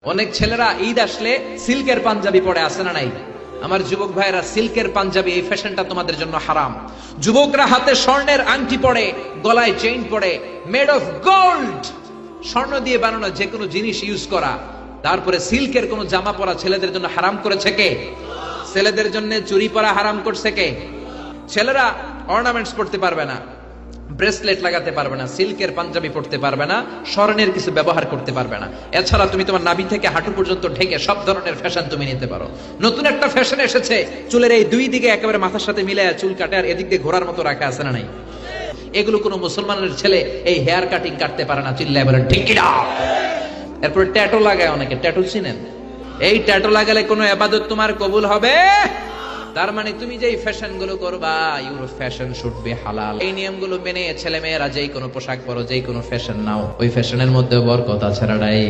অনেক ছেলেরা ঈদ আসলে সিল্কের পাঞ্জাবি পরে আসে না নাই? আমার যুবক ভাইরা, সিল্কের পাঞ্জাবি এই ফ্যাশনটা তোমাদের জন্য হারাম। যুবকরা হাতে স্বর্ণের আংটি পরে, গলায় চেইন পরে, মেড অফ গোল্ড, স্বর্ণ দিয়ে বানানো যে কোনো জিনিস ইউজ করা, তারপরে সিল্কের কোনো জামা পরা ছেলেদের জন্য হারাম করেছে কে? ছেলেদের জন্য চুরি পরা হারাম করছে কে? ছেলেরা অর্নামেন্টস পড়তে পারবে না, ব্রেসলেট লাগাতে পারবে না, সিল্কের পাঞ্জাবি পড়তে পারবে না, স্বর্ণের কিছু ব্যবহার করতে পারবে না। এছাড়া তুমি তোমার নাভি থেকে হাঁটু পর্যন্ত ঢেকে সব ধরনের ফ্যাশন তুমি নিতে পারো। নতুন একটা ফ্যাশন এসেছে, চুলের এই দুই দিকে একেবারে মাথার সাথে মিলায় চুল কাটে আর এদিক দিয়ে ঘোরার মতো রাখা আছে না নাই? এগুলো কোনো মুসলমানের ছেলে এই হেয়ার কাটিং কাটতে পারে না, চিল্লায় বলেন ঠিক কি না? এরপর ট্যাটু লাগায় অনেকে, ট্যাটু চিনেন? এই ট্যাটু লাগালে কোনো ইবাদত তোমার কবুল হবে? তার মানে তুমি যেই ফ্যাশন গুলো করবা, ইউর ফ্যাশন শুড বি হালাল। এই নিয়মগুলো মেনে ছেলে মেয়েরা যেই কোনো পোশাক পরো, যেই কোনো ফ্যাশন নাও, ওই ফ্যাশনের মধ্যে বরকত আছে না নাই?